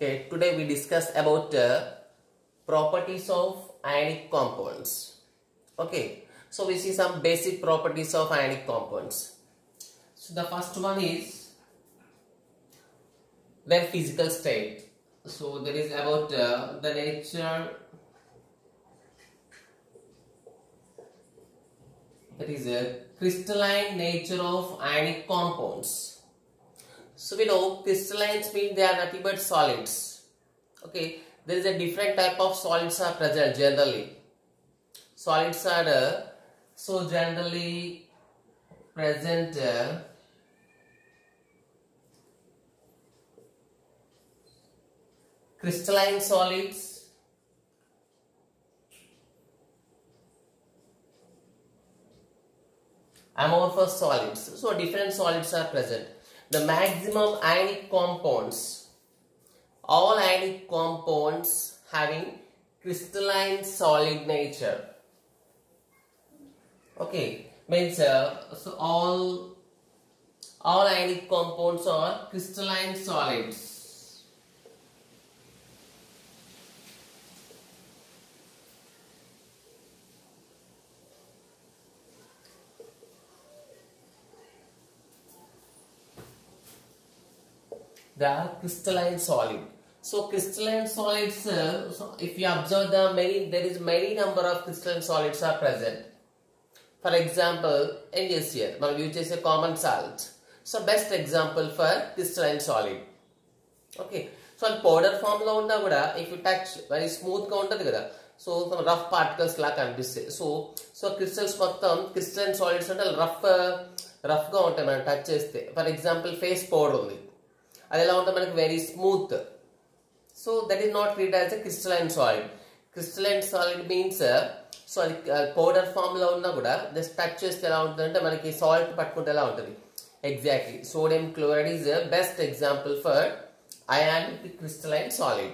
Okay, today we discuss about properties of ionic compounds. Okay, so we see some basic properties of ionic compounds. So the first one is their physical state. So that is about the nature, that is a crystalline nature of ionic compounds. So we know crystallines mean they are nothing but solids. Okay, there is a different type of solids are present generally. Solids are so generally present crystalline solids, amorphous solids. So different solids are present. The maximum ionic compounds, all ionic compounds having crystalline solid nature. Okay, means so all ionic compounds are crystalline solids. They are crystalline solid. So crystalline solids, so if you observe there is many number of crystalline solids are present. For example, NaCl, we use a common salt. So best example for crystalline solid. Okay, so powder form lo unda kuda, if you touch very smooth ga untadi kada. So some rough particles la kanipiste. So crystals mottam crystalline solids ante rough ga untayi man touch cheste. For example, face powder undi. That very smooth. So that is not treated as a crystalline solid. Crystalline solid means powder form lo unna kuda just touch cheste ela untadante manaki salt pattukunte ela untadi. Exactly. Sodium chloride is the best example for ionic crystalline solid.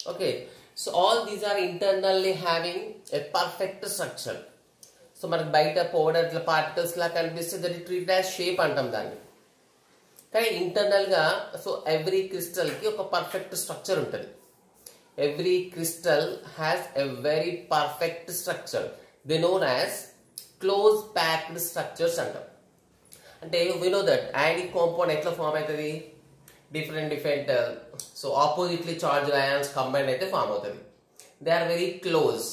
Okay. So all these are internally having a perfect structure. So manaki baita powder particles la kanipiste that is treated as shape antam danni. కానీ internal గా so every crystal కి ఒక perfect structure ఉంటుంది. Every crystal has a very perfect structure. They known as close packed structures అంటాం. అంటే we know that ionic compound ఎట్లా form అవుతుంది, different so oppositely charge ions combine అయితే form అవుతుంది. They are very close.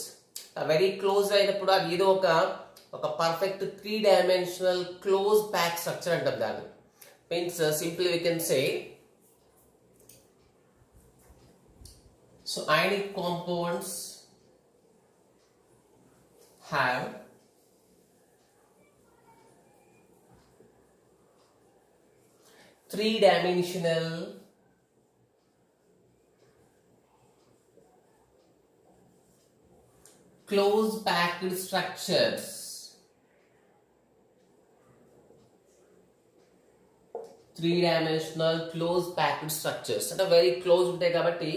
Very close అయినప్పుడు అది ఏదో ఒక perfect 3-dimensional close pack structure అంటాం దాన్ని. Means simply we can say, so ionic compounds have three-dimensional close packed structures. Three-dimensional close packed structures అంటే very close ఉంటాయి కాబట్టి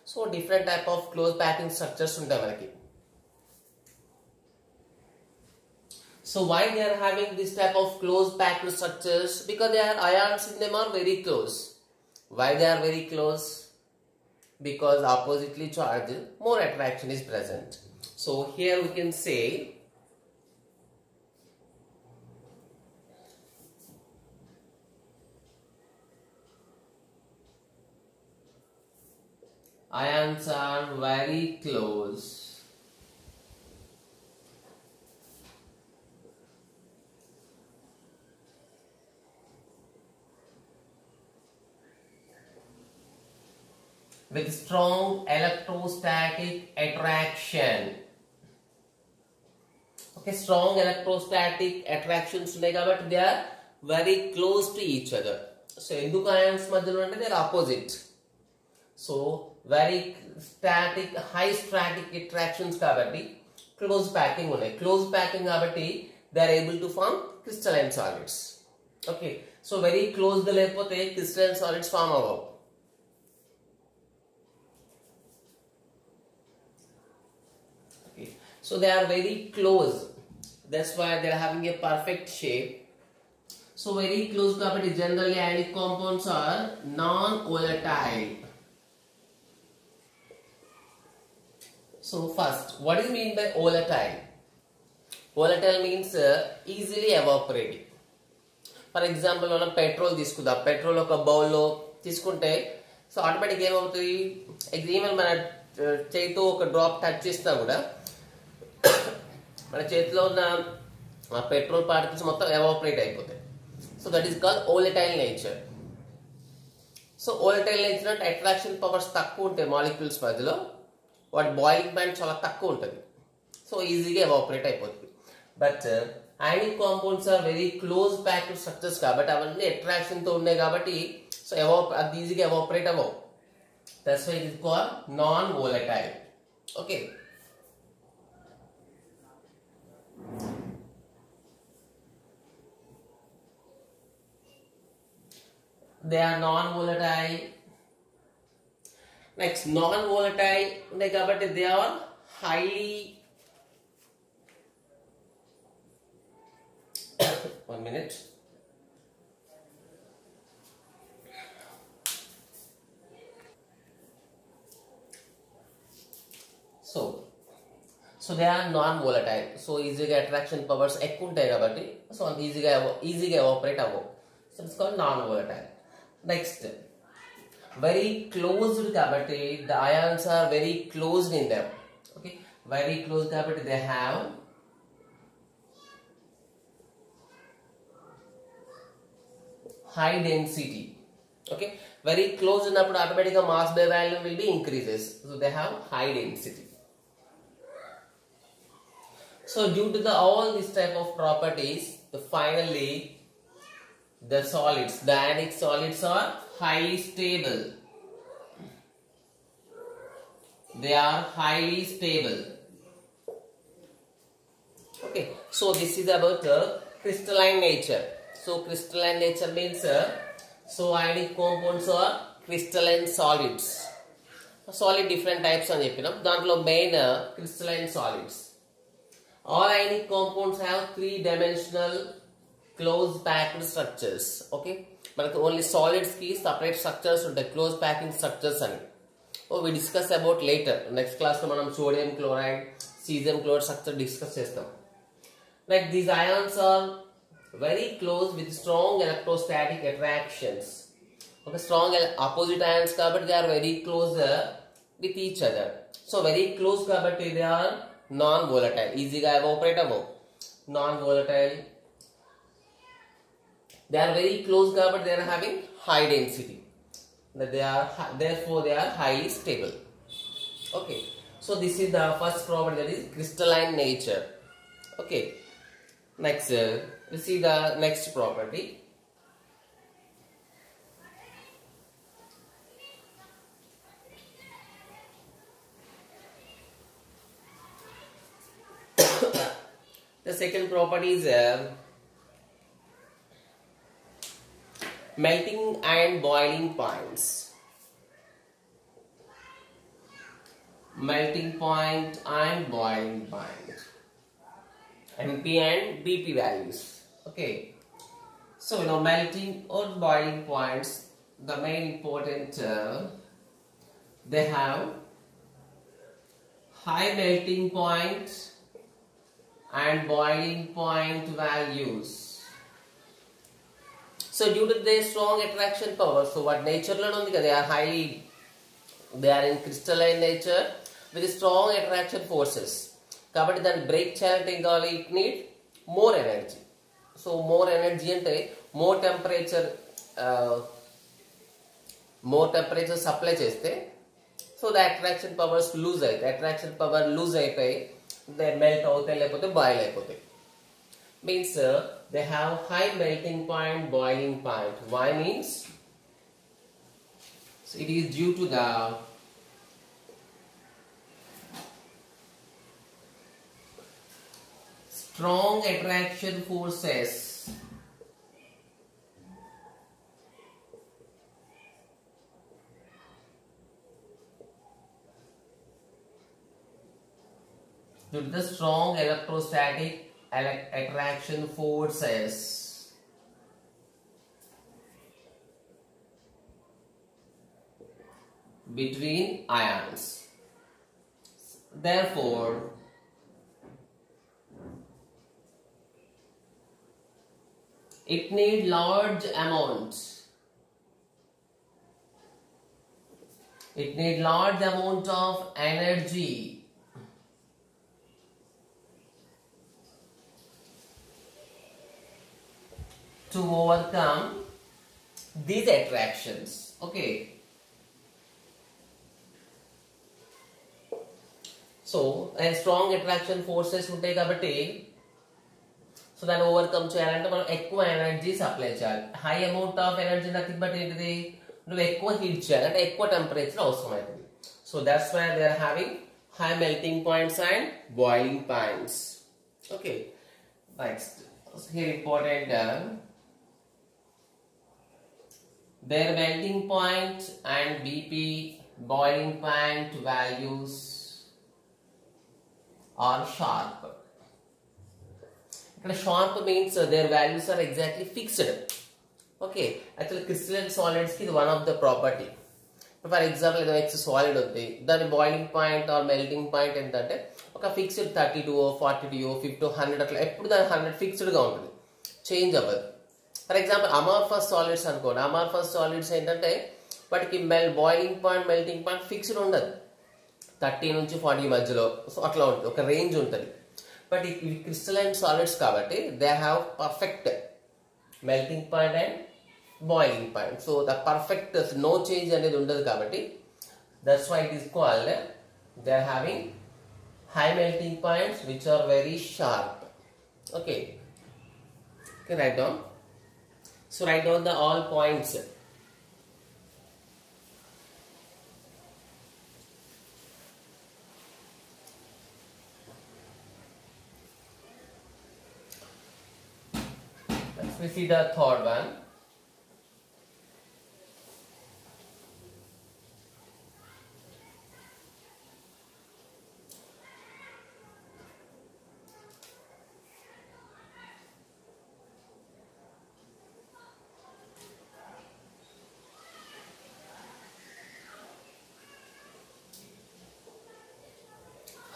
so different type of close packing structures ఉంటాయి మనకి. So why they are having this type of close packed structures? Because their ions in them are very close. Why they are very close? Because oppositely charged more attraction is present. So here we can say ions are very close. With strong electrostatic attraction. Okay, strong electrostatic attractions ఉన్నాయి కాబట్టి they are very close to each other. So ఎందుకు ions మధ్యలో అంటే they are opposite. So very static, high static attractions kabatti close packing unnai. Close packing kabatti they are able to form crystalline solids. Okay, so very close ga lepothe crystalline solids form avavu. Okay, so they are very close, that's why they are having a perfect shape. So very close property. Generally ionic compounds are non-volatile. So first, what do you mean by volatile? Volatile means easily evaporating. For example మనం petrol తీసుకుందాం. Petrol ఒక బౌల్లో తీసుకుంటే so automatic ఏమవుతుంది, even మన చేతితో ఒక drop touch చేసినా కూడా మన చేతిలో ఉన్న పెట్రోల్ పార్టికల్స్ మొత్తం ఎవాపరేట్ అయిపోతాయి. So that is called volatile nature. So volatile nature అంటే అట్రాక్షన్ పవర్స్ తక్కువ ఉంటాయి మాలిక్యూల్స్ మధ్యలో, వాటి బాయిలింగ్ పాయింట్ చాలా తక్కువ ఉంటుంది, సో ఈజీగా ఎవాపరేట్ అయిపోతుంది. But ionic compounds are very close packed structures కాబట్టి అవన్నీ అట్రాక్షన్ తో ఉన్నాయి కాబట్టి సో అది ఈజీగా ఎవాపరేట్ అవ్వవు. That's why it is called non volatile. Okay, they are non volatile. Next non volatile ఉన్నాయి కాబట్టి they are highly one minute. So they are non-volatile. So easily attraction powers ఎక్కువ ఉంటాయి కాబట్టి సో అంత ఈజీగా ఎవాపరేట్ అవ్వవు. So it's called non-volatile. Next very closed కాబట్టి the ions are very closed in them. Okay, very close కాబట్టి they have high density. Okay, very close ఉన్నప్పుడు automatically mass by volume will be increases, so they have high density. So due to all this type of properties, finally the solids, the ionic solids are highly stable. They are highly stable. Okay, so this is about the crystalline nature. So crystalline nature means so ionic compounds are crystalline solids. Solid different types అని చెప్పినాం, దాంట్లో main crystalline solids. All ionic compounds have three dimensional close packed structures. Okay, మనకు only solids కి separate structures ఉంటాయి, close packing structures అని. we discuss about later. Next class లో మనం sodium chloride, caesium chloride structure discuss చేస్తాం. Like these ions are very close with strong electrostatic attractions. Okay, strong opposite ions kabatti they are very close with each other. So very close kabatti they are non-volatile, easy ga evaporate avvo. Non-volatile, they are very close kabatti they are having high density, that they are therefore they are highly stable. Okay, so this is the first property, that is crystalline nature. Okay, next we see the next property. The second property is melting and boiling points. Melting point and boiling point, MP and BP values. Okay, so melting or boiling points, the main important they have high melting point and boiling point values. So due to their strong attraction power, so what nature lo undi kada, they are in crystalline nature with strong attraction forces. కాబట్టి దాన్ని break చేయాలంటే ఏం కావాలి, it need more energy. So more energy అంటే more temperature supply చేస్తే so the attraction powers lose అవుతాయి. Attraction power lose అయిపోయి they melt అవుతాయి, లేకపోతే బాయిల్ అయిపోతాయి. Means they have high melting point, boiling point. Why means it is due to the strong attraction forces due to the strong electrostatic attraction forces between ions. Therefore, it need large amounts. It need large amount of energy to overcome these attractions. Okay. So, a strong attraction forces ఉంటాయి కాబట్టి so దాన్ని overcome చేయాలంటే మనం ఎక్కువ energy supply చేయాలి. High amount of energy nothing but ఏంటిది, నువ్వు ఎక్కువ హీట్ చేయాలి అంటే ఎక్కువ టెంపరేచర్ అవసరం అవుతుంది. So that's why they are having high melting points and boiling points. Okay, next here important their melting point and BP boiling point values are sharp. Here sharp means their values are exactly fixed. Okay, actually crystalline solids ki one of the property. For example, if it's solid undi dani boiling point or melting point entante oka fixed 32 42 50 100 atla eppudu dani 100 fixed ga untadi, change avadu. For example amorphous solids అనుకోండి, amorphous solids ఏంటంటే వాటికి boiling point melting point fixed ఉండదు, 30 నుంచి 40 మధ్యలో, so అట్లా ఉంటుంది, ఒక range ఉంటుంది. బట్ ఇవి క్రిస్టలైన్ సాలిడ్స్ కాబట్టి they have perfect melting point and boiling point. So the perfect no change అనేది ఉండదు కాబట్టి that's why it is called they are having high melting points which are very sharp. Okay, right down. So write down the all points. Let's see the third one.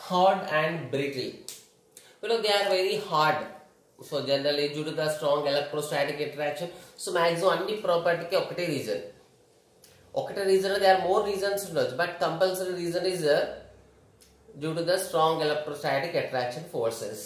Hard and brittle. You know, they are very hard. So generally due to the strong electrostatic attraction. So maximum anni property ki okate reason. There are more reasons but compulsory reason is due to the strong electrostatic attraction forces.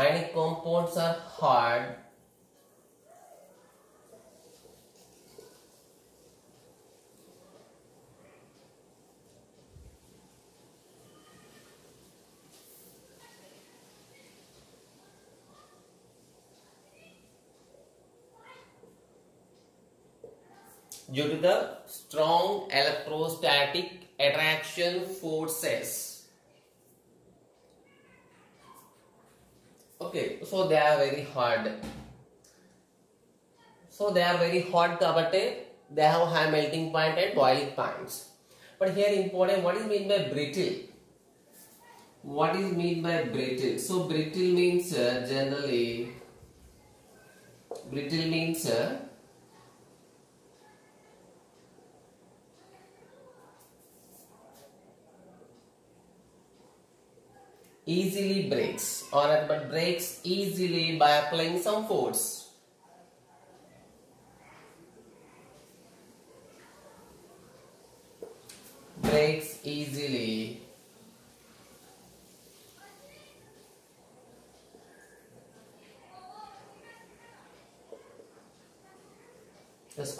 Ionic compounds are hard due to the strong electrostatic attraction forces. Okay, so they are very hard. So they are very hard kabate they have high melting point and boiling points. But here important, what is mean by brittle? What is mean by brittle? So brittle means generally brittle means easily breaks or but breaks easily by applying some force. Breaks easily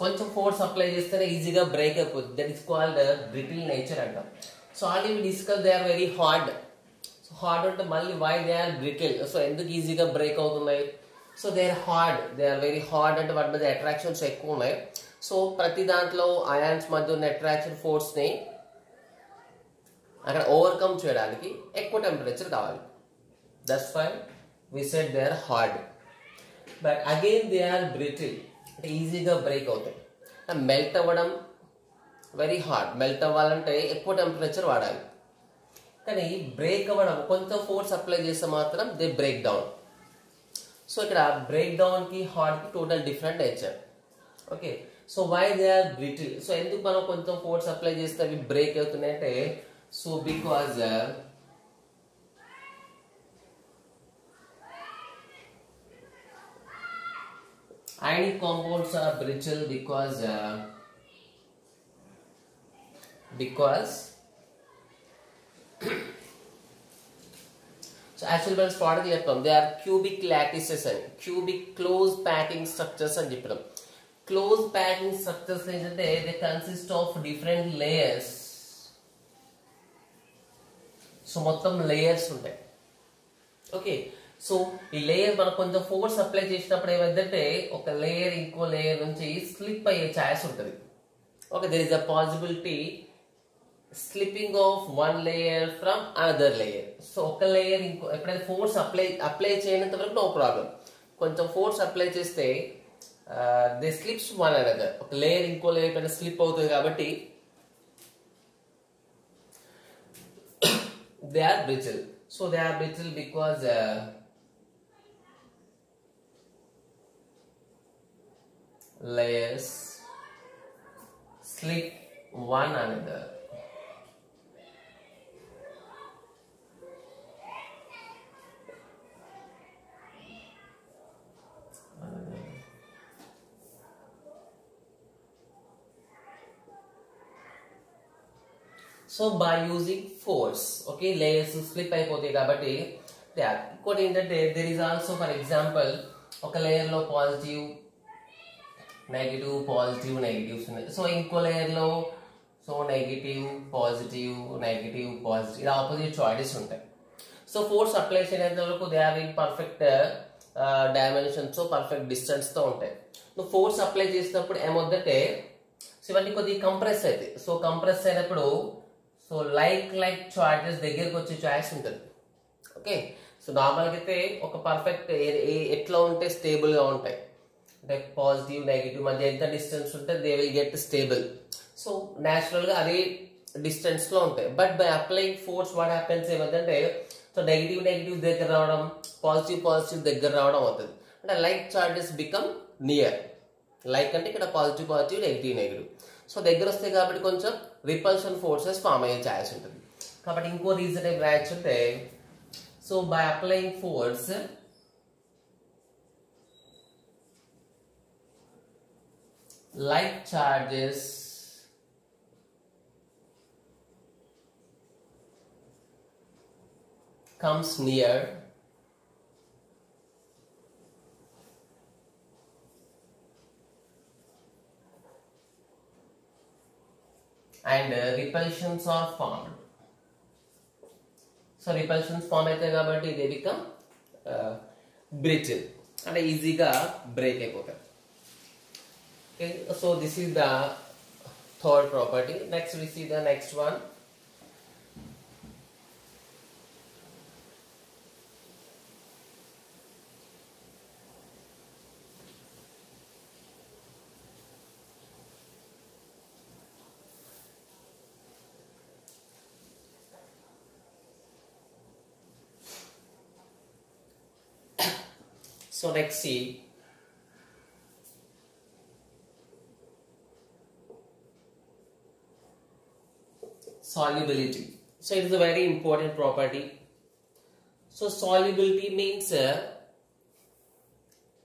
కొంచెం force apply చేస్తేనే ఈజీగా break అయిపోతుంది. That is called brittle nature అంటాం. So already we discuss they are very hard. So hard అంటే మళ్ళీ why they are brittle, so ఎందుకు ఈజీగా break అవుతున్నాయి? So they are hard, they are very hard అంటే వాటి మీద అట్రాక్షన్స్ ఎక్కువ ఉన్నాయి. సో ప్రతి దాంట్లో అయాన్స్ మధ్య ఉన్న అట్రాక్షన్ ఫోర్స్ని అక్కడ ఓవర్కమ్ చేయడానికి ఎక్కువ టెంపరేచర్ కావాలి. That's why we said they are hard. But again they are brittle అంటే ఈజీగా బ్రేక్ అవుతాయి. మెల్ట్ అవ్వడం వెరీ హాట్. మెల్ట్ అవ్వాలంటే ఎక్కువ టెంపరేచర్ వాడాలి. కానీ బ్రేక్ అవ్వడం కొంత ఫోర్స్ అప్లై చేస్తే మాత్రం దే బ్రేక్ డౌన్. సో ఇక్కడ బ్రేక్ డౌన్ కి హాట్ కి total different nature. Okay, so why they are brittle? So ఎందుకు మనం కొంచెం ఫోర్స్ అప్లై చేస్తే అవి బ్రేక్ అవుతున్నాయంటే, so because ionic compounds are brittle because so actually మనం స్టార్ట్ చేస్తాం, దే ఆర్ క్యూబిక్ లాటిసెస్ అని, క్యూబిక్ క్లోజ్ ప్యాకింగ్ స్ట్రక్చర్స్ అని చెప్పడం. క్లోజ్ ప్యాకింగ్ స్ట్రక్చర్స్ ఏంటంటే they consist of different layers. So మొత్తం లేయర్స్ ఉంటాయి. ఓకే, సో ఈ లేయర్ మనకు కొంచెం ఫోర్స్ అప్లై చేసినప్పుడు ఏమైందంటే ఒక లేయర్ ఇంకో లేయర్ నుంచి స్లిప్ అయ్యే ఛాన్స్ ఉంటుంది. Okay, there is a possibility slipping of one layer from another layer. So ఒక లేయర్ ఇంకో ఎప్పుడైతే ఫోర్స్ అప్లై చేయనంత వరకు నో ప్రాబ్లం. కొంచెం ఫోర్స్ అప్లై చేస్తే దే స్లిప్స్ వన్ అనదర్, ఒక లేయర్ ఇంకో లేయర్ పైన స్లిప్ అవుతుంది కాబట్టి they are brittle. So they are brittle because layers slip one another. So by using force, okay, layers slip అయిపోతాయి కాబట్టి ఇంకోటి ఏంటంటే there is also for example ఒక లేయర్ లో పాజిటివ్ నెగిటివ్ పాజిటివ్ నెగిటివ్స్ ఉన్నాయి. సో ఇంకో లేయర్ లో so negative positive negative positive ఇలా ఆపోజిట్ చాయిసెస్ ఉంటాయి. సో ఫోర్స్ అప్లై చేయనంత వరకు they are in perfect dimensions, so perfect distance తో ఉంటాయి. నువ్వు ఫోర్స్ అప్లై చేసినప్పుడు ఏమవుతుందంటే సో ఇవన్నీ కొద్దిగా కంప్రెస్ అవుతాయి. సో కంప్రెస్ అయినప్పుడు సో లైక్ చాయిసెస్ దగ్గరకు వచ్చే చాయిస్ ఉంటుంది. ఓకే, సో నార్మల్గా అయితే ఒక పర్ఫెక్ట్ ఎట్లా ఉంటే స్టేబుల్ గా ఉంటాయి అంటే పాజిటివ్ నెగిటివ్ మధ్య ఎంత డిస్టెన్స్ ఉంటే they will get stable. So natural గా అదే డిస్టెన్స్ లో ఉంటాయి. But by applying force what happens ఏమంటే సో నెగిటివ్ దగ్గర రావడం, పాజిటివ్ దగ్గర రావడం అవుతుంది. అంటే like charges become near. Like అంటే ఇక్కడ పాజిటివ్ నెగిటివ్ సో దగ్గర వస్తాయి కాబట్టి కొంచెం రిపల్షన్ ఫోర్సెస్ ఫామ్ అయ్యే ఛాన్స్ ఉంటుంది. కాబట్టి ఇంకో రీజన్ ఏం రాయొచ్చు అంటే so by applying force like charges comes near and repulsions are formed. So repulsions form అయితే కాబట్టి they become brittle అంటే ఈజీగా బ్రేక్ అయిపోతాయి. Okay, so this is the third property. Next we see the next one. So next see solubility. So it is a very important property. So solubility means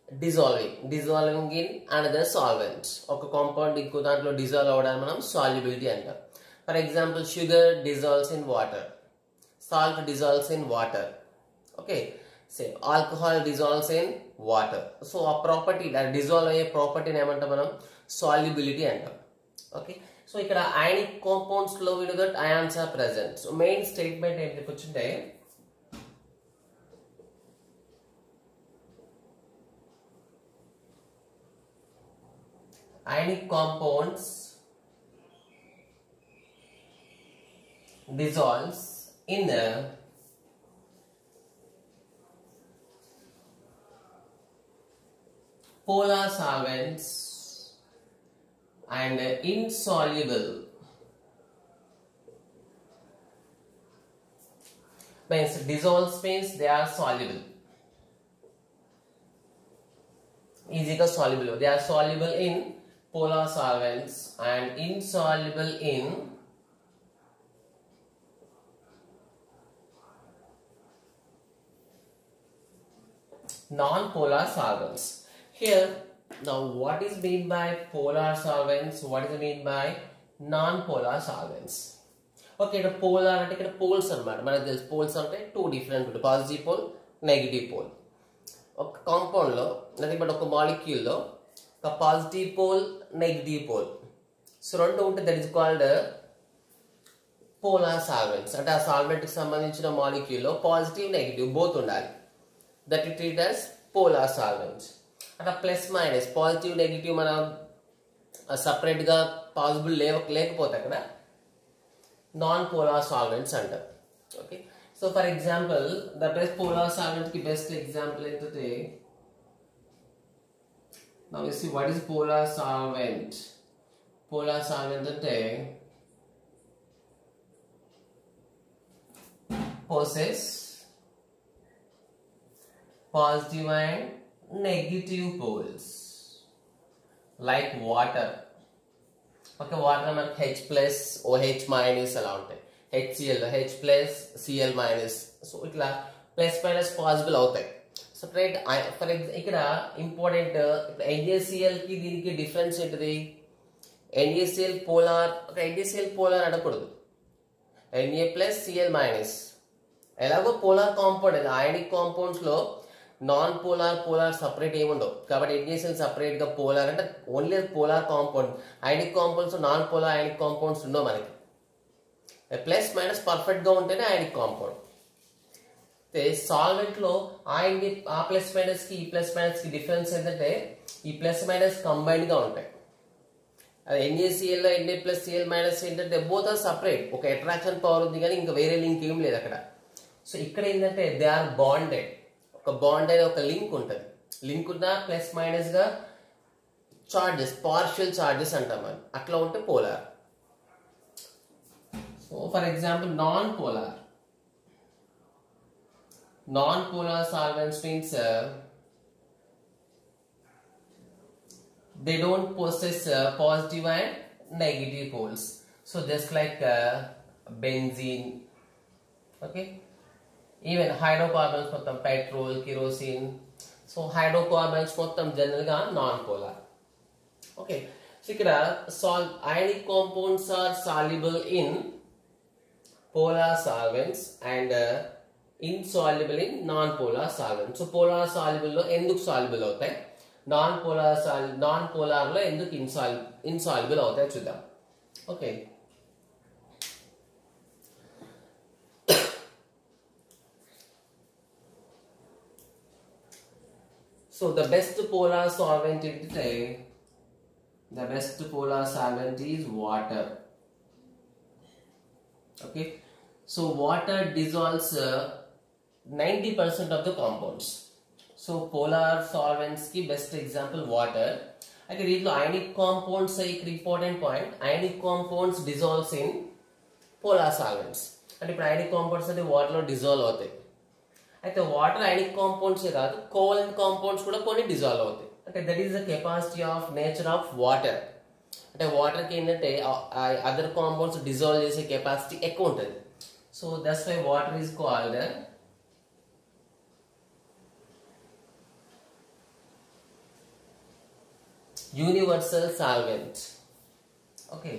dissolving in another solvent. ఒక compound ఇంకో దాంట్లో dissolve అవడానికి మనం solubility అంటాం. For example sugar dissolves in water, salt dissolves in water. Okay, same alcohol dissolves in water. So a property that dissolve అయ్యే ప్రాపర్టీని ఏమంటాం మనం solubility అంటాం. Okay, సో ఇక్కడ ionic compounds లో we know that ions are present. So main statement ఏంటి కూర్చుంటే ionic compounds dissolves in polar solvents and insoluble Means dissolves means they are soluble. Easily soluble. They are soluble in polar solvents and insoluble in non-polar solvents. Here, now what is meant by polar solvents? What is meant by non-polar solvents? Okay, the polar and the poles are mad. There poles are two different, positive pole, negative pole. Okay, compound lo, nothing but a molecule lo, a positive pole, negative pole. So that is called polar solvents. And a solvent is a molecule, positive, negative, both undali. That we treat as polar solvents. And a plus minus, positive, negative, mana separate ga possible lekapotha non-polar solvents under. Okay. So for example, the best polar solvent ki best example is today. Now you see what is polar solvent. Polar solvent today possess positive and negative poles like water. Okay, water మనకి H plus OH minus అలా ఉంటాయి. HCl H plus Cl minus. So ఇట్లా plus minus possible అవుతాయి. Separate for ఇక్కడ important NaCl కి దీనికి difference ఏంటిది? NaCl polar, NaCl polar అనకూడదు. Na plus Cl minus. ఎలాగో పోలార్ కాంపౌండ్ అది అయానిక్ కాంపౌండ్స్ లో నాన్ పోలార్ పోలార్ సపరేట్ ఏముండవు కాబట్టి NaCl సపరేట్ గా పోలార్ అంటే only polar compound. Ionic compounds non polar ionic compounds ఉండవు మనకి. ప్లస్ మైనస్ పర్ఫెక్ట్ గా ఉంటేనే అయానిక్ కాంపౌండ్. సాల్వెంట్ లో ఆ ప్లస్ మైనస్ కి ఈ ప్లస్ మైనస్ కి డిఫరెన్స్ ఏంటంటే ఈ ప్లస్ మైనస్ కంబైన్డ్ గా ఉంటాయి. అది NaCl లో Na plus Cl minus ఏంటంటే బోత్ ఆర్ సపరేట్. ఒక అట్రాక్షన్ పవర్ ఉంది కానీ ఇంకా వేరే లింక్ ఏం లేదు అక్కడ. సో ఇక్కడ ఏంటంటే దే ఆర్ బాండెడ్. ఒక బాండ్ అనే ఒక లింక్ ఉంటుంది. లింక్ ఉన్న ప్లస్ మైనస్ గా చార్జెస్ పార్షియల్ చార్జెస్ అంటాం మనం. అట్లా ఉంటే polar. So for example non polar solvents means they don't possess positive and negative poles. So just like benzene, okay, even hydrocarbons మొత్తం పెట్రోల్, కిరోసిన్. సో హైడ్రోకార్బన్స్ మొత్తం general గా non polar. Okay, so ఇక్కడ ionic compounds are soluble in polar solvents and insoluble in non-polar solvents. So polar soluble లో ఎందుకు soluble అవుతాయి, non polar లో ఎందుకు insoluble అవుతాయి చూద్దాం. Okay, so the best polar solvent today, the best polar solvent is water. Okay, so water dissolves 90% of the compounds. So polar solvents ki best example water. Okay, దీంట్లో ionic compounds ఇక్కడ important point. Ionic compounds dissolves in polar solvents. అంటే ఇప్పుడు ionic compounds అంటే water లో dissolve అవుతాయి. అయితే water ionic compounds కాదు, covalent compounds కూడా కొన్ని డిజాల్వ్ అవుతాయి. అంటే that is the capacity of nature of water. అంటే వాటర్ కి ఏంటంటే అదర్ కాంపౌండ్స్ డిజాల్వ్ చేసే కెపాసిటీ ఎక్కువ ఉంటుంది. So that's why water is called universal solvent. Okay,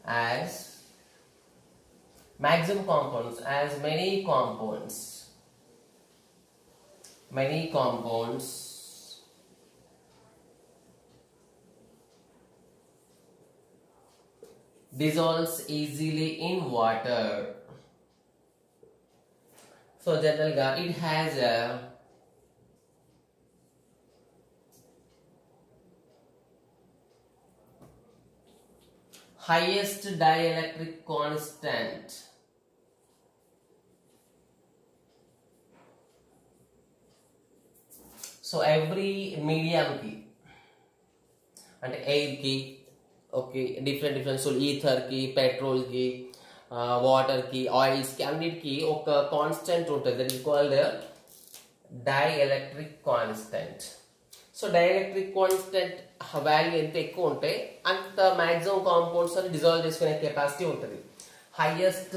as maximum compounds, as many compounds dissolves easily in water. So generally it has a highest dielectric constant. So every medium ki అంటే air కి okay different so ether కి, petrol కి, water కి oils కి అన్నిటికి ఒక constant ఉంటుంది, that is called dielectric constant. So dielectric constant value ఎంత ఎక్కువ ఉంటే అంత మాక్సిమం కాంపౌండ్స్ అని డిజాల్వ్ చేసుకునే కెపాసిటీ ఉంటుంది. హైయెస్ట్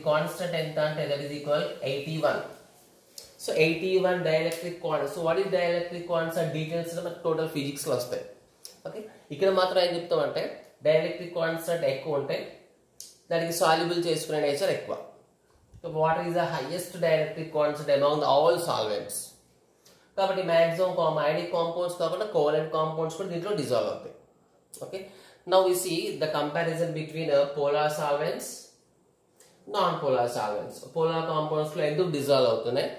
కాన్స్టెంట్ ఎంత అంటే that is equal 81. So 81 dielectric constant. So what is dielectric constant details మనకు టోటల్ ఫిజిక్స్ లో వస్తాయి. ఓకే, ఇక్కడ మాత్రం ఏం చెప్తామంటే డైఎలక్ట్రిక్ కాన్స్టెంట్ ఎక్కువ ఉంటే దానికి సాల్యుబుల్ చేసుకునే నేచర్ ఎక్కువ. Water is the highest dielectric constant among all solvents. కాబట్టి మాక్సిమం అయానిక్ కాంపౌండ్స్ కాకుండా కోవలెంట్ కాంపౌండ్స్ కూడా దీంట్లో డిజాల్వ్ అవుతాయి. Okay, now we see the comparison between polar solvents, non polar solvents. Polar compounds లో ఎందుకు dissolve అవుతున్నాయి,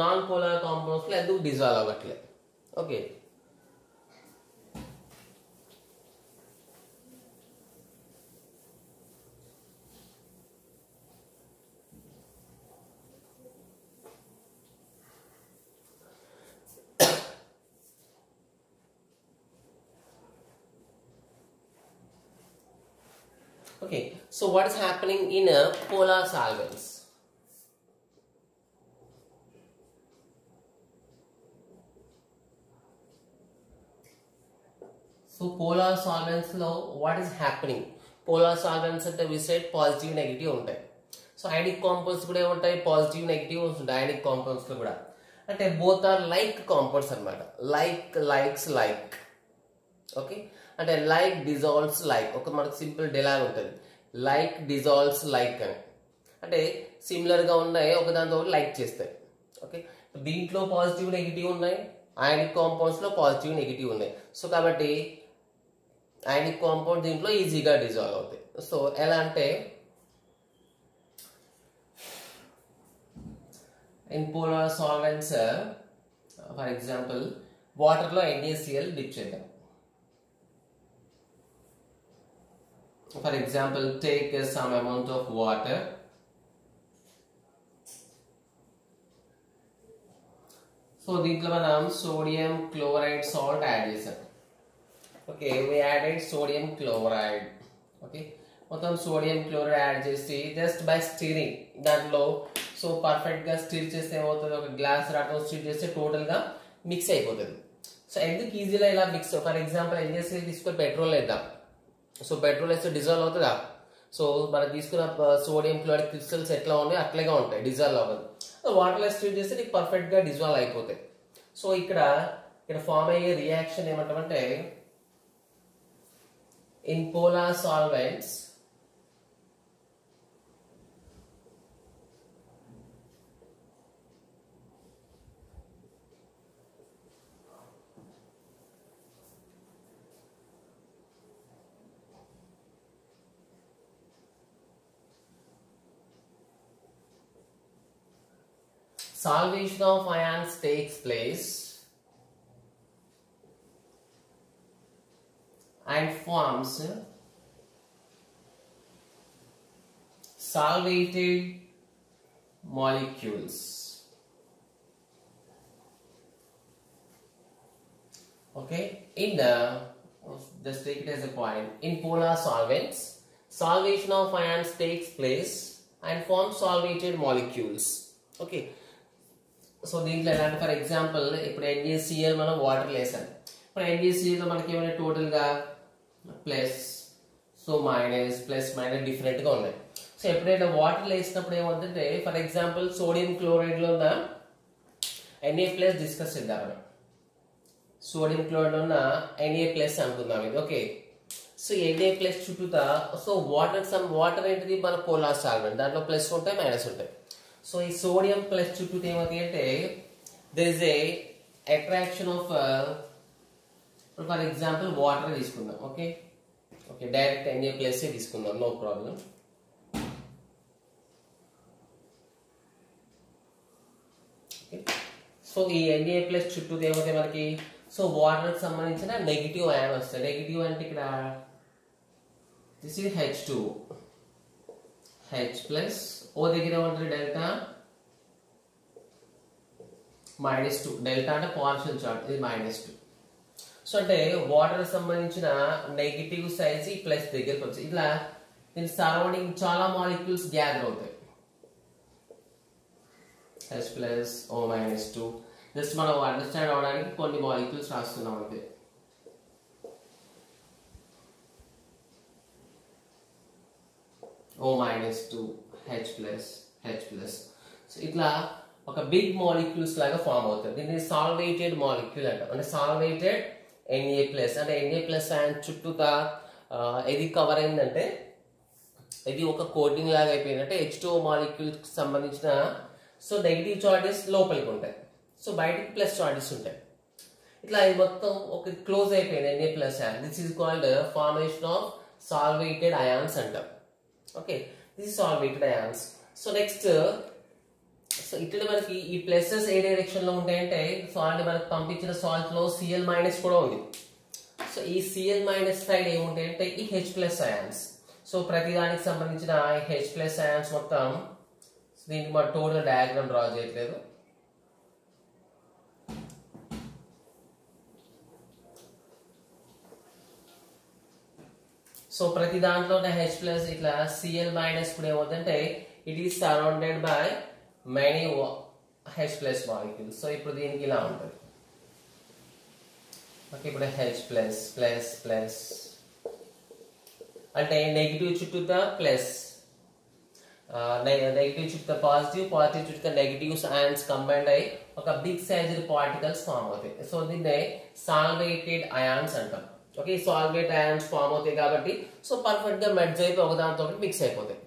non polar compounds లో ఎందుకు డిజాల్వ్ అవ్వట్లేదు. Okay, okay, so what is happening in polar solvents? So polar solvents lo what is happening? Polar solvents ante we said positive negative ఉంటాయి. So ionic compounds కూడా ఏముంటాయి, positive negative ఉంటాయి ionic compounds లో కూడా. అంటే both are like compounds అన్నమాట. Likes like. Okay, అంటే like dissolves like. ఒక మనకు సింపుల్ డెలాగ్ ఉంటుంది, లైక్ డిజాల్వ్స్ లైక్ అని. అంటే సిమిలర్ గా ఉన్నాయి, ఒక దాంతో లైక్ చేస్తాయి. ఓకే, దీంట్లో పాజిటివ్ నెగిటివ్ ఉన్నాయి, అయానిక్ కాంపౌండ్స్ లో పాజిటివ్ నెగిటివ్ ఉన్నాయి. సో కాబట్టి అయానిక్ కాంపౌండ్ దీంట్లో ఈజీగా డిజాల్వ్ అవుతాయి. సో ఎలా అంటే in polar solvents for example water లో NaCl డిప్ చేద్దాం. For example, take some amount of water. So దీంట్లో మనం sodium chloride salt యాడ్ చేసాం. Okay, we added sodium chloride. Okay, మొత్తం సోడియం క్లోరైడ్ యాడ్ చేసి జస్ట్ బై స్టిరింగ్ దాంట్లో so perfect గా stir చేస్తే ఏమవుతుంది, ఒక గ్లాస్ రాటం స్టిర్ చేస్తే టోటల్ గా మిక్స్ అయిపోతుంది. సో ఎందుకు ఈజీగా ఇలా మిక్స్, ఫర్ ఎగ్జాంపుల్ NaCl తీసుకొని పెట్రోల్ వేద్దాం. సో పెట్రోల్ వేస్తే డిజాల్వ్ అవుతుందా? సో మనం తీసుకున్న సోడియం క్లోరైడ్ క్రిస్టల్స్ ఎట్లా ఉన్నాయో అట్లాగే ఉంటాయి, డిజాల్వ్ అవ్వదు. వాటర్లో స్టిర్ చేస్తే నీకు పర్ఫెక్ట్ గా డిజాల్వ్ అయిపోతాయి. సో ఇక్కడ ఫామ్ అయ్యే రియాక్షన్ ఏమంటామంటే in polar solvents solvation of ions takes place and forms solvated molecules. Okay, in the just take it as a point, in polar solvents solvation of ions takes place and forms solvated molecules. Okay, so దీంట్లో ఎలాంటి for example ఇప్పుడు NaCl మనం water వేసాం. ఇప్పుడు NaCl లో మనకి ఏమైనా total గా plus so minus plus minus different గా ఉన్నాయి. సో ఎప్పుడైనా వాటర్ వేసినప్పుడు ఏమవుతుందంటే ఫర్ ఎగ్జాంపుల్ సోడియం క్లోరైడ్ లో ఉన్న Na+ డిస్కస్ చేద్దాం. మనం సోడియం క్లోరైడ్ ఉన్న Na+ అనుకుందాం ఇది. ఓకే, సో Na+ చుట్టూతా సో వాటర్ ఏంటిది మన పోలార్ సాల్వెంట్, దాంట్లో ప్లస్ ఉంటాయి మైనస్ ఉంటాయి. సో ఈ సోడియం ప్లస్ చుట్టూ ఏమవుతాయి అంటే there is a attraction of for example water తీసుకుందాం. ఓకే, డైరెక్ట్ Na+ తీసుకుందాం, నో ప్రాబ్లం. సో ఈ Na+ చుట్టూ ఏమవుతాయి మనకి, సో వాటర్ కి సంబంధించిన నెగిటివ్ అయాన్ వస్తాయి. నెగిటివ్ అంటే ఇక్కడ దిస్ ఇస్ H2, H+ ఓ దగ్గర ఏమంటారు డెల్టా -2. డెల్టా అంటే పార్షియల్ చార్జ్, ఇది -2. సో అంటే వాటర్ సంబంధించిన నెగిటివ్ సైజ్ ఈ ప్లస్ దగ్గరకు వచ్చి ఇట్లా దీని సరౌండింగ్ చాలా మాలిక్యూల్స్ గ్యాదర్ అవుతాయి. H plus O minus 2 just మనం అండర్స్టాండ్ అవడానికి కొన్ని మాలిక్యూల్స్ రాస్తున్నాం అంతే. O minus 2 H plus so ఇట్లా ఒక బిగ్ మాలిక్యూల్స్ లాగా ఫామ్ అవుతుంది. దీన్ని సాల్వేటెడ్ మాలిక్యూల్ అంటాం. అంటే సాల్వేటెడ్ Na+ అంటే Na+ అండ్ చుట్టూతా ఇది కవర్ అయిందంటే ఇది ఒక కోటింగ్ లాగా అయిపోయిందంటే H2O మాలిక్యూల్కి సంబంధించిన సో నెగిటివ్ చార్జెస్ లోపలికి ఉంటాయి, సో బయటికి ప్లస్ చార్జెస్ ఉంటాయి. ఇట్లా ఇది మొత్తం ఒక క్లోజ్ అయిపోయింది Na+ and this is called formation of solvated ions అంటాం. Okay, this is solvated ions. So next so ఇక్కడ మనకి ఈ ప్లసెస్ ఏ డైరెక్షన్ లో ఉంటాయంటే సో అంటే మనకు పంపించిన సాల్ట్ లో Cl- కూడా ఉంది. సో ఈ Cl- సైడ్ ఏముంటాయంటే ఈ H+ అయాన్స్. సో ప్రతి దానికి సంబంధించిన H+ అయాన్స్ మొత్తం దీనికి మన టోటల్ డయాగ్రామ్ డ్రా చేయట్లేదు. సో ప్రతి దాంట్లో H+ ఇట్లా Cl- కూడా ఏమవుతుందంటే it is surrounded by many H+ molecules. So ఇప్పుడు దీనికి ఇలా ఉంటుంది. ఓకే, ఇప్పుడు H+++ అంటే నెగిటివ్ చుట్టూతా ప్లస్, నెగిటివ్ చుట్టూ పాజిటివ్, పాజిటివ్ చుట్టూ నెగిటివ్స్ అయాన్స్ కంబైండ్ అయ్యి ఒక బిగ్ సైజ్డ్ పార్టికల్స్ ఫామ్ అవుతాయి. సో దీన్ని సాల్వేటెడ్ అయాన్స్ అంటాం. ఓకే, సాల్వేట్ అయాన్స్ ఫామ్ అవుతాయి కాబట్టి సో పర్ఫెక్ట్ గా మెర్జ్ అయిపోయి ఒకదానితో ఒకటి మిక్స్ అయిపోతాయి.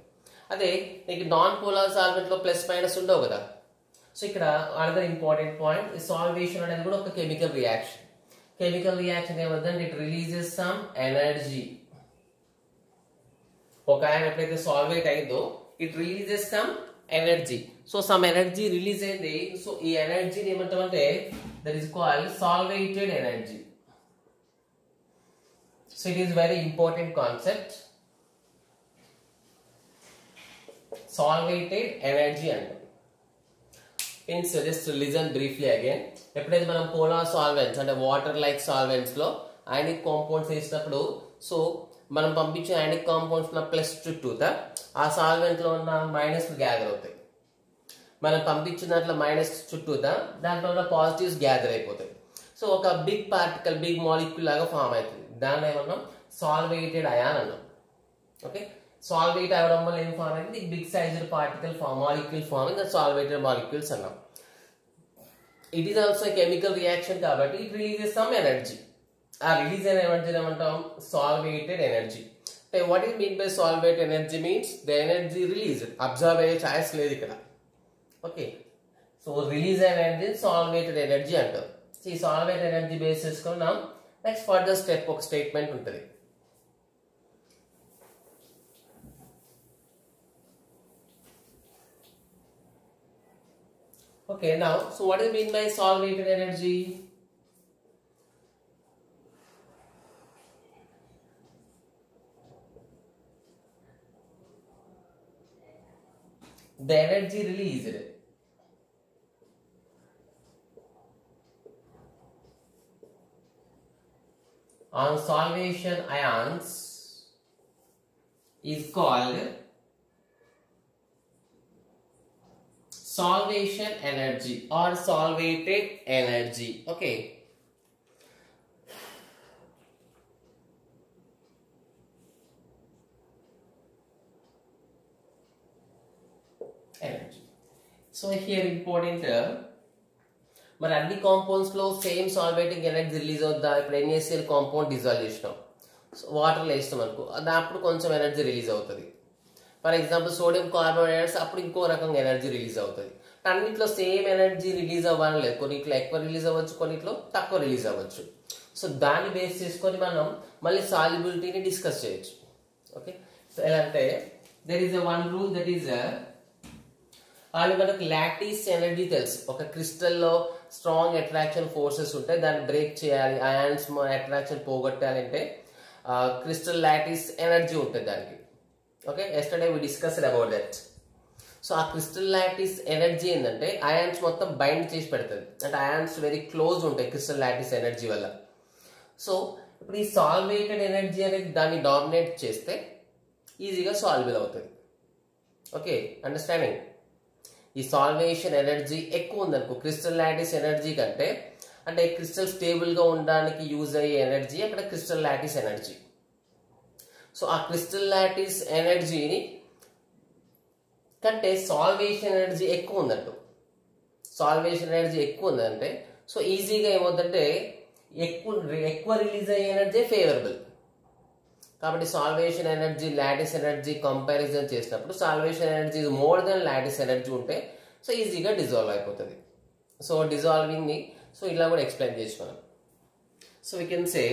అదే నీకు నాన్ పోలార్ సాల్వెంట్ లో ప్లస్ మైనస్ ఉండవు కదా. సో ఇక్కడ అనదర్ ఇంపార్టెంట్ పాయింట్, సాల్వేషన్ అనేది కూడా ఒక కెమికల్ రియాక్షన్. కెమికల్ రియాక్షన్ ఏమవుతుందంటే ఇట్ రిలీజెస్ సమ్ ఎనర్జీ. ఒక ఆయన ఎప్పుడైతే సాల్వేట్ అయిందో it releases some energy. So some energy release అయింది. సో ఈ ఎనర్జీని ఏమంటామంటే that is called solvated energy. So it is very important concept, solvated energy అంటాం. Means just listen briefly again. ఎప్పుడైతే మనం పోలార్ సాల్వెంట్స్ అంటే వాటర్ లైక్ సాల్వెంట్స్ లో ionic compounds వేసినప్పుడు సో మనం పంపించిన అయానిక్ కాంపౌండ్స్ ఉన్న ప్లస్ చుట్టూతా ఆ సాల్వెంట్ లో ఉన్న మైనస్ గ్యాదర్ అవుతాయి. మనం పంపించిన దాంట్లో మైనస్ చుట్టూతా దాంట్లో ఉన్న పాజిటివ్స్ గ్యాదర్ అయిపోతాయి. సో ఒక బిగ్ పార్టికల్ బిగ్ మాలిక్యూల్ లాగా ఫామ్ అవుతుంది. దాన్ని ఏమన్నాం సాల్వేటెడ్ అయాన్ అన్నాం. ఓకే, సాల్వేట్ అవ్వడం వల్ల ఏం ఫామ్ అయింది big sized particle molecule form అయింది, సాల్వేటెడ్ మాలిక్యూల్స్ అన్నాం. It is also chemical reaction కాబట్టి ఇట్ రిలీజెస్ సమ్ ఎనర్జీ. ఆ రిలీజ్ అయిన ఎనర్జీ ఏమంటాం సాల్వేటెడ్ ఎనర్జీ. అంటే what is mean by solvate energy means the energy release, observe అయ్యే choice లేదు ఇక్కడ. ఓకే, సో రిలీజ్ అయిన ఎనర్జీ సాల్వేటెడ్ ఎనర్జీ అంటాం. ఈ సాల్వేట్ ఎనర్జీ బేస్ చేసుకున్నాం. నెక్స్ట్ ఫర్దర్ స్టెప్ ఒక స్టేట్మెంట్ ఉంటుంది. Okay, now, so what is mean by solvated energy? The energy released on solvation ions is called solvation energy or solvated energy. Okay, energy. So here important మరి అన్ని compounds లో same సాల్వేటింగ్ energy release అవుద్దా? ఇప్పుడు NaCl compound dissolve చేసినాం, వాటర్లో వేస్తాం అనుకో, అప్పుడు కొంచెం ఎనర్జీ రిలీజ్ అవుతుంది. ఫర్ ఎగ్జాంపుల్ సోడియం కార్బోనేట్స్ అప్పుడు ఇంకో రకంగా ఎనర్జీ రిలీజ్ అవుతుంది. అన్నిట్లో సేమ్ ఎనర్జీ రిలీజ్ అవ్వాలని లేదు, కొన్నిట్లో ఎక్కువ రిలీజ్ అవ్వచ్చు, కొన్నిట్లో తక్కువ రిలీజ్ అవ్వచ్చు. సో దాన్ని బేస్ చేసుకొని మనం మళ్ళీ సాల్యుబిలిటీని డిస్కస్ చేయొచ్చు. ఓకే, సో ఎలా అంటే there is one rule that is వాళ్ళు మనకు లాటిస్ ఎనర్జీ తెలుసు. ఒక క్రిస్టల్లో స్ట్రాంగ్ అట్రాక్షన్ ఫోర్సెస్ ఉంటాయి, దాన్ని బ్రేక్ చేయాలి, అయాన్స్ అట్రాక్షన్ పోగొట్టాలి అంటే క్రిస్టల్ లాటిస్ ఎనర్జీ ఉంటుంది దానికి. Okay, yesterday we discussed about that. So ఆ క్రిస్టల్ లాటిస్ ఎనర్జీ ఏంటంటే అయాన్స్ మొత్తం బైండ్ చేసి పెడుతుంది, అంటే అయాన్స్ వెరీ క్లోజ్ ఉంటాయి క్రిస్టల్ లాటిస్ ఎనర్జీ వల్ల. సో ఇప్పుడు ఈ సాల్వేటెడ్ ఎనర్జీ అనేది దాన్ని డామినేట్ చేస్తే ఈజీగా సాల్యుబుల్ అవుతుంది. Okay, understanding. ఈ సాల్వేషన్ ఎనర్జీ ఎక్కువ ఉందనుకో క్రిస్టల్ లాటిస్ ఎనర్జీ కంటే, అంటే క్రిస్టల్ స్టేబుల్గా ఉండడానికి యూజ్ అయ్యే ఎనర్జీ అక్కడ క్రిస్టల్ లాటిస్ ఎనర్జీ. సో ఆ క్రిస్టల్ లాటిస్ ఎనర్జీని కంటే సాల్వేషన్ ఎనర్జీ ఎక్కువ ఉందంట. సాల్వేషన్ ఎనర్జీ ఎక్కువ ఉందంటే సో ఈజీగా ఏమవుతుందంటే ఎక్కువ రిలీజ్ అయ్యే ఎనర్జీ ఫేవరబుల్. కాబట్టి solvation energy lattice energy comparison చేసినప్పుడు solvation energy more than lattice energy ఉంటే సో ఈజీగా డిజాల్వ్ అయిపోతుంది. సో డిజాల్వింగ్ని సో ఇలా కూడా ఎక్స్ప్లెయిన్ చేసుకోవాలి. So we can say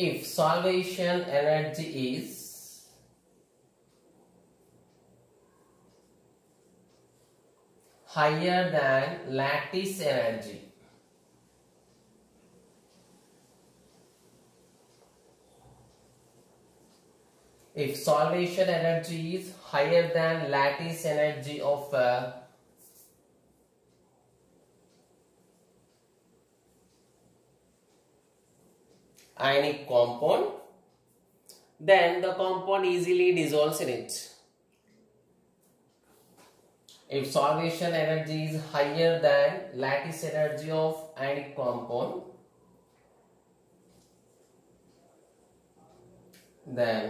if solvation energy is higher than lattice energy, if solvation energy is higher than lattice energy of ionic compound, then the compound easily dissolves in it. If solvation energy is higher than lattice energy of ionic compound, then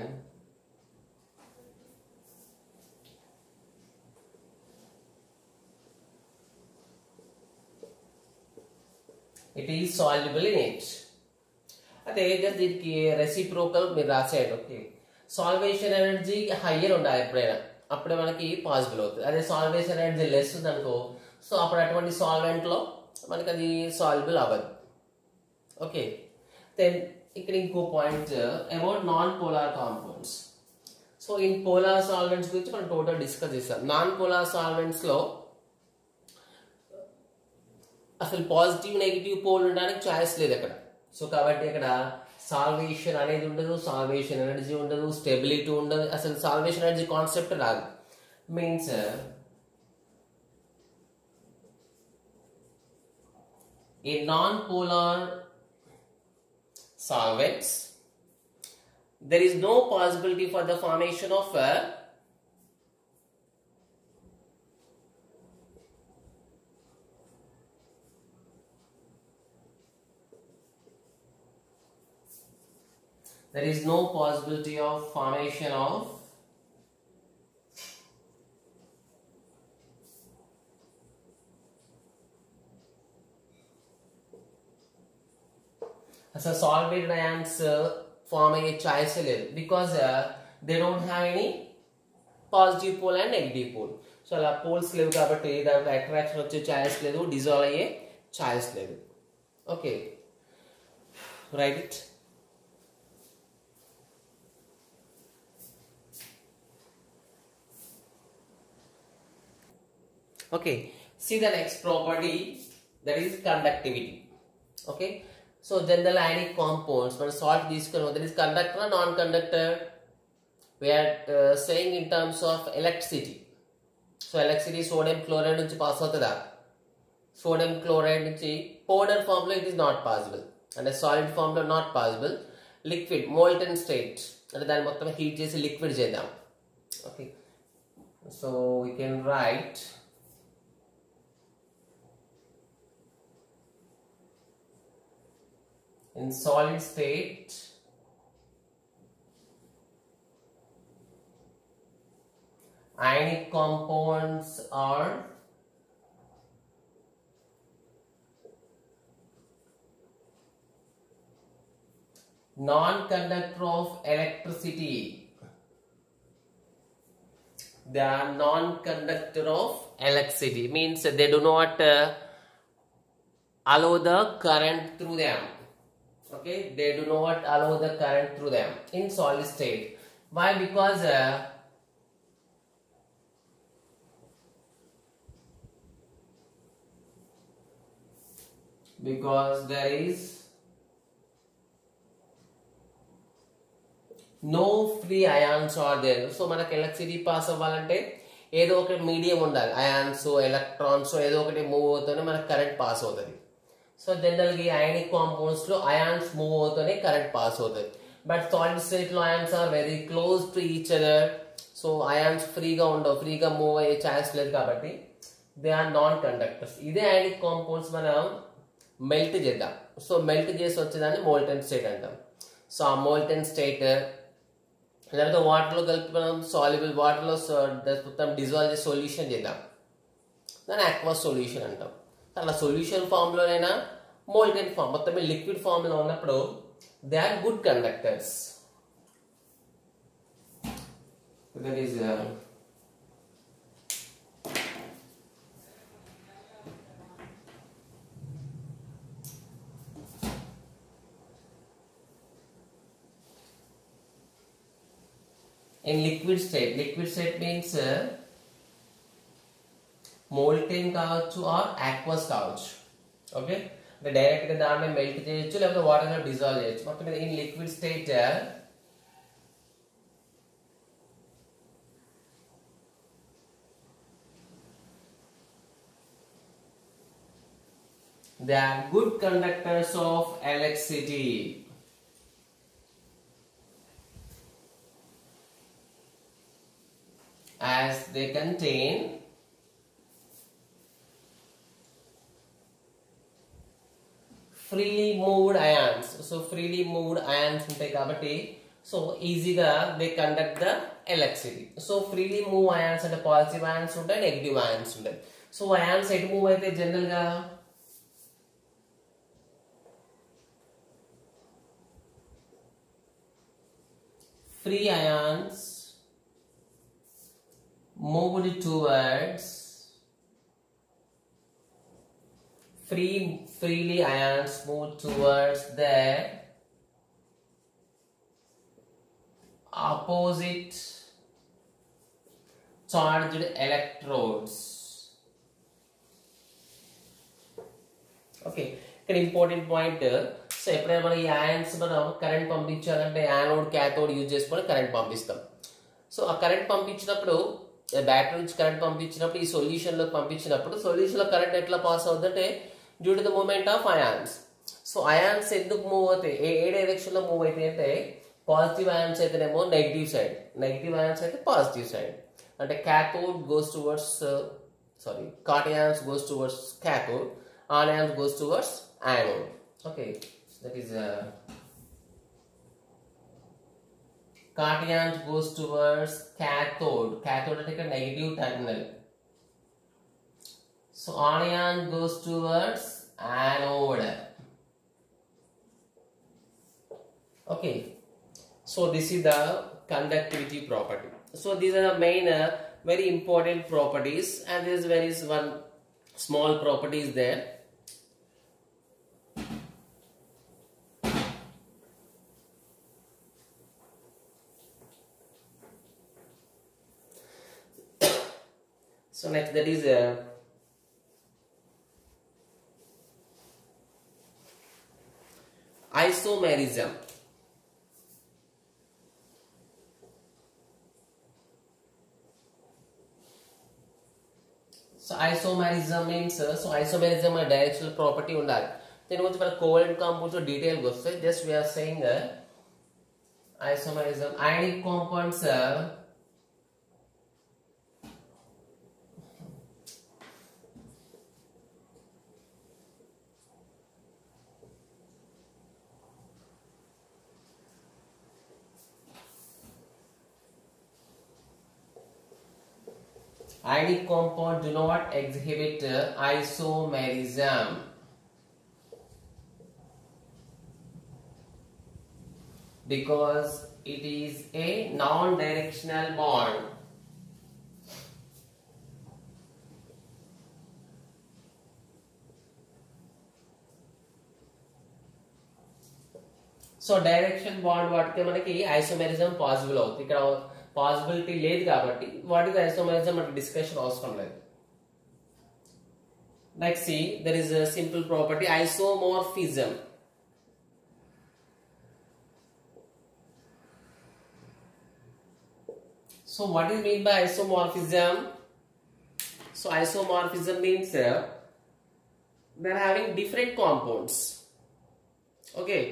it is soluble in it. అదే just దీనికి reciprocal మీరు రాసేయండి. Okay, salvation energy higher ఉండాలి ఎప్పుడైనా, అప్పుడే మనకి possible అవుతుంది. అదే salvation energy less ఉందనుకో సో అప్పుడు అటువంటి సాల్వెంట్లో మనకి అది సాల్యుబుల్ అవ్వదు. ఓకే, దెన్ ఇక్కడ ఇంకో point about non polar compounds. So in polar solvents గురించి మనం టోటల్ డిస్కస్ చేస్తాం. నాన్ పోలార్ సాల్వెంట్స్లో అసలు పాజిటివ్ నెగిటివ్ పోల్ ఉండడానికి ఛాయిస్ లేదు అక్కడ. సో కాబట్టి ఇక్కడ సాల్వేషన్ అనేది ఉండదు, సాల్వేషన్ ఎనర్జీ ఉండదు, స్టెబిలిటీ ఉండదు, అసలు సాల్వేషన్ ఎనర్జీ కాన్సెప్ట్ రాదు. Means in non-polar solvents there is no possibility for the formation of there is no possibility of formation of as a solvent ions form a choice because they don't have any positive pole and negative pole. So ala poles levu kabatti దాంట్లో attraction వచ్చే choice లేదు, dissolve అయ్యే choice లేదు. Okay, right it. Okay, see the next property, that is conductivity. Okay, so general ionic compounds మన salt తీసుకున్నాం, that is conductor or non-conductor. We are saying in terms of electricity. So electricity sodium chloride నుంచి pass అవుతుందా? Sodium chloride నుంచి powder form లో it is not possible, అంటే solid form లో not possible. Liquid molten state అంటే దాన్ని మొత్తం heat చేసి లిక్విడ్ చేద్దాం. Okay, so we can write in solid state ionic compounds are non-conductor of electricity. They are non-conductor of electricity, means they do not allow the current through them. Okay, they do not allow the current through them in solid state. Why? Because there is no free ions are there. So మనకి electricity pass అవ్వాలంటే ఏదో ఒకటి medium ఉండాలి, ions electrons ఏదో ఒకటి move అవుతూనే మనకి current pass అవుతుంది. సో జనరల్గా అయానిక్ కాంపౌండ్స్ లో అయాన్స్ మూవ్ అవుతూనే కరెంట్ పాస్ అవుతుంది. బట్ సాలిడ్ స్టేట్ లో ions are very close to each other. So ions ఫ్రీగా ఉండవు, ఫ్రీగా మూవ్ అయ్యే ఛాన్స్ లేదు కాబట్టి దే ఆర్ నాన్ కండక్టర్స్. ఇదే అయానిక్ కాంపౌండ్స్ మనం మెల్ట్ చేద్దాం. సో మెల్ట్ చేసి వచ్చేదాన్ని మోల్టెన్ స్టేట్ అంటాం. సో ఆ మోల్టెన్ స్టేట్ లేకపోతే వాటర్లో కలిపి మనం సాల్యుబుల్ వాటర్లో మొత్తం డిజాల్వ్ చేసి సొల్యూషన్ చేద్దాం, దాన్ని అక్వస్ సొల్యూషన్ అంటాం. అలా సొల్యూషన్ ఫామ్లోనైనా మోల్టెన్ ఫామ్ మొత్తం లిక్విడ్ ఫామ్లో ఉన్నప్పుడు they are good conductors. That is in liquid state. Liquid state means molten కావచ్చు ఆర్ aqueous కావచ్చు. ఓకే, అంటే డైరెక్ట్ గా దాన్ని మెల్ట్ చేయొచ్చు లేకపోతే వాటర్ లో డిజాల్వ్ చేయొచ్చు. మొత్తం మీద in liquid state they are good conductors of electricity. As they contain freely moved ions. So freely moved ions ఉంటాయి కాబట్టి సో ఈజీగా they conduct the electricity. So freely move ions అంటే పాజిటివ్ ions ఉంటాయి, negative ions ఉంటాయి. So ions ఎటు move అయితే general గా free ions moved towards freely ions move towards the opposite charged electrodes. Okay, ఇక్కడ ఇంపార్టెంట్ పాయింట్. సో ఎప్పుడైనా మనం ఈ అయాన్స్ మనం కరెంట్ పంపించాలంటే యానోడ్ క్యాథోడ్ యూజ్ చేసుకొని కరెంట్ పంపిస్తాం. సో ఆ కరెంట్ పంపించినప్పుడు బ్యాటరీ నుంచి కరెంట్ పంపించినప్పుడు ఈ సొల్యూషన్ లోకి పంపించినప్పుడు సొల్యూషన్ లో కరెంట్ ఎట్లా పాస్ అవుతుందంటే due to the movement of ions. So ions ఎందుకు మూవ్ అవుతాయి, ఏ డైరెక్షన్ లో మూవ్ అవుతాయి అంటే పాజిటివ్ అయాన్స్ అయితేనేమో నెగిటివ్ సైడ్, నెగిటివ్ అయాన్స్ అయితే పాజిటివ్ సైడ్. అంటే cathode goes towards cations goes towards cathode, anions goes towards anode. Okay, so that is cations goes towards cathode. Cathode అంటే ఇక్కడ negative terminal. So anion goes towards anode. Okay, so this is the conductivity property. So these are the main very important properties, and there is one small property is there. So next, that is isomerism. So isomerism means isomerism a directional property ఉండాలి. దీని గురించి మన covalent compounds detail గా వస్తాయి. Just we are saying isomerism ionic compounds ionic compound do not exhibit isomerism. Because it is a non-directional bond. So direction bond వాటికి మనకి isomerism possible అవుతుంది. ఇక్కడ పాసిబిలిటీ లేదు కాబట్టి వాటికి isomerism మనకి డిస్కషన్ అవసరం లేదు. Like see, there is a simple property isomorphism. So what is mean by isomorphism? So isomorphism means they're having different compounds, okay,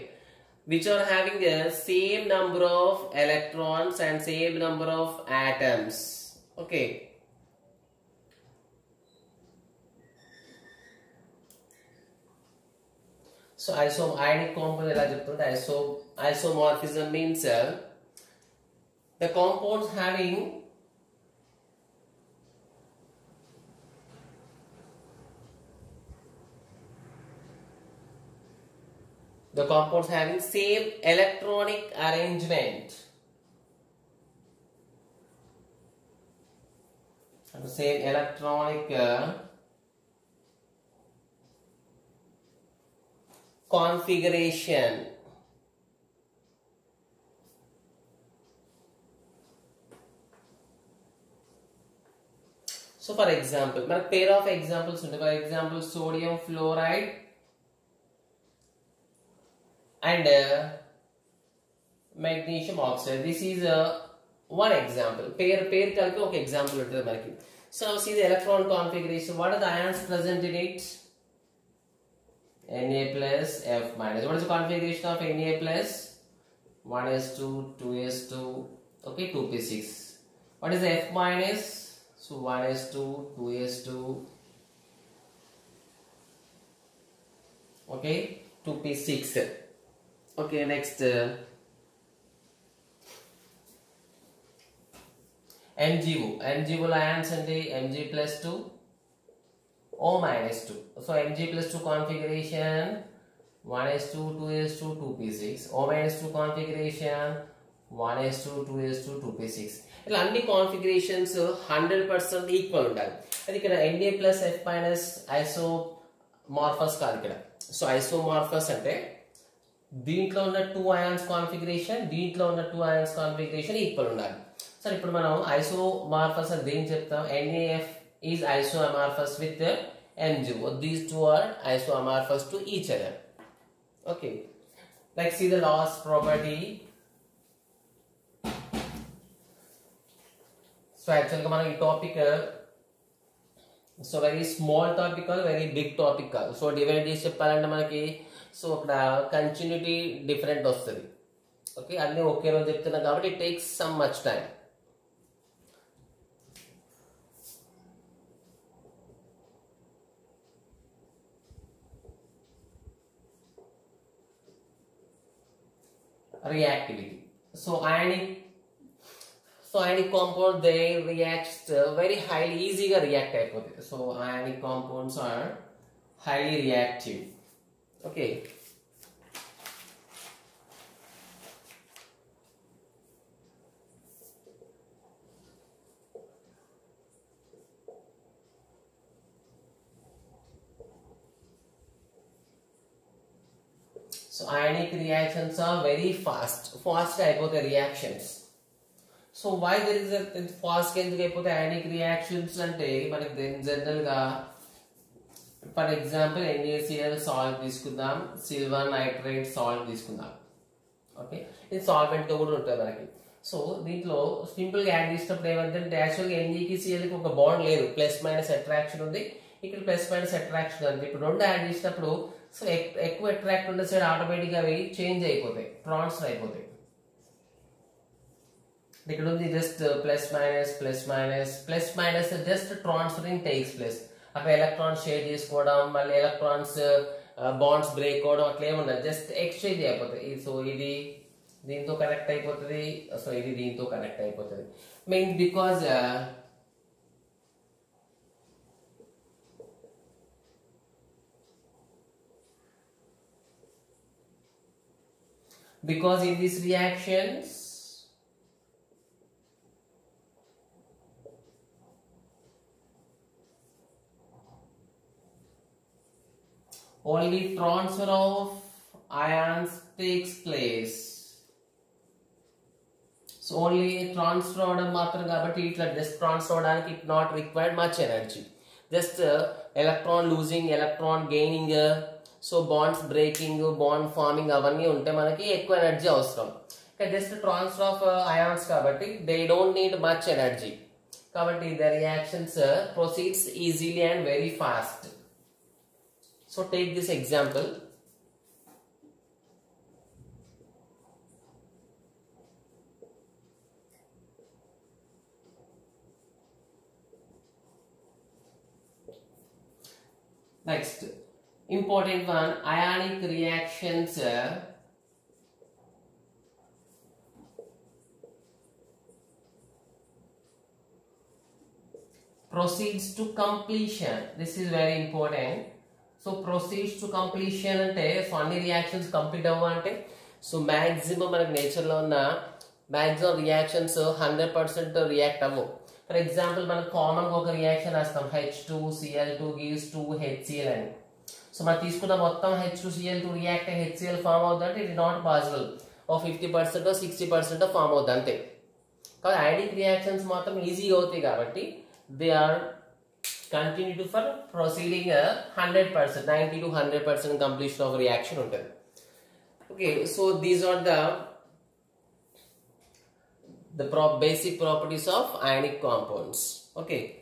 which are having the same number of electrons and same number of atoms, okay. So ionic compound ela cheptunte isomorphism means the compounds having same electronic arrangement and same electronic configuration. So for example, a pair of examples, for example, sodium fluoride and magnesium oxide. This is one example. Pair kalki oka example uttadi manaki. So now see the electron configuration. What are the ions present in it? Na plus F minus. What is the configuration of Na plus? 1s2, 2s2, okay, 2p6. What is the F minus? So 1s2, 2s2, okay, 2p6. Okay, next MgO ions and Mg plus 2, O minus 2. So Mg plus 2 configuration 1s2, 2s2, 2p6. O minus 2 configuration 1s2, 2s2, 2p6. ఇలా అన్ని configurations 100% equal ఉండాలి. అది ఇక్కడ Na plus F minus ఐసోమార్ఫస్ కాదు ఇక్కడ. So ఐసోమార్ఫస్ అంటే దీంట్లో ఉన్న 2 ions కాన్ఫిగరేషన్, దీంట్లో ఉన్న 2 ions కాన్ఫిగరేషన్ ఈక్వల్ ఉండాలి. సరే ఇప్పుడు మనం ఐసోమార్ఫస్ అని దేని చెప్తాం? NaF is isomorphous with MgO. These two are isomorphous to each other. Okay. Let's see the last property. So actually మనం ఈ topic so very small topic కాదు, వెరీ బిగ్ టాపిక్ కాదు. సో డివైడ్ చేసి చెప్పాలంటే మనకి సో అక్కడ continuity different వస్తుంది. Okay, అన్నీ ఒకే రోజు చెప్తున్నాం కాబట్టి it takes some much time. Reactivity. So ionic compound they react very highly, easy ga react అయిపోతుంది. So ionic compounds are highly reactive. Okay. So ionic reactions are very fast అయిపోతాయి reactions. So why there is a fast ఎందుకు అయిపోతాయి ionic reactions అంటే మనకి general గా for example NaCl salt తీసుకుందాం, silver nitrate salt తీసుకుందాం. Okay, ఇది solvent గా కూడా ఉంటుంది మనకి. సో దీంట్లో సింపుల్ గా యాడ్ చేసినప్పుడు ఏమంటే యాక్చువల్గా Naకి Cl కి ఒక బాండ్ లేదు, ప్లస్ మైనస్ అట్రాక్షన్ ఉంది, ఇక్కడ ప్లస్ మైనస్ అట్రాక్షన్ ఉంది. ఇప్పుడు రెండు యాడ్ చేసినప్పుడు సో ఎక్కువ అట్రాక్ట్ ఉండే సైడ్ ఆటోమేటిక్గా అవి చేంజ్ అయిపోతాయి, ట్రాన్స్ఫర్ అయిపోతాయి. ఇక్కడ ఉంది just plus minus just transferring takes place. అక్కడ ఎలక్ట్రాన్స్ షేర్ చేసుకోవడం, మళ్ళీ ఎలక్ట్రాన్స్ బాండ్స్ బ్రేక్ అవడం అట్లా ఏముండదు, జస్ట్ ఎక్స్చేంజ్ అయిపోతాయి. సో ఇది దీంతో కనెక్ట్ అయిపోతుంది, సో ఇది దీంతో కనెక్ట్ అయిపోతుంది. Means because in these reactions only transfer of ions takes place. So only transfer avadam matram kabatti itla just transfer avadanik it not required much energy, just electron losing, electron gaining, so bonds breaking, bond forming avanni unte manaki ekku energy avasaram. Just transfer of ions కాబట్టి they don't need much energy కాబట్టి the reactions proceeds easily and very fast. So take this example. Next, important one, ionic reactions proceeds to completion. This is very important. So proceeds to completion ante so anni reactions complete avvante so maximum manaku nature lo unna maximum reactions 100% react avvu. For example man common ga oka reaction rastam H2Cl2 gives 2HCl ani. So man తీసుకున్న మొత్తం H2Cl2 react HCl form avudante it is not possible. Or 50% or 60% form avudante ante. కాబట్టి ionic reactions మాత్రం easy అవుతాయి కాబట్టి they are continued for proceeding 100%, 90 to 100% completion of reaction ఉంటుంది. Okay, so these are the basic properties of ionic compounds. Okay.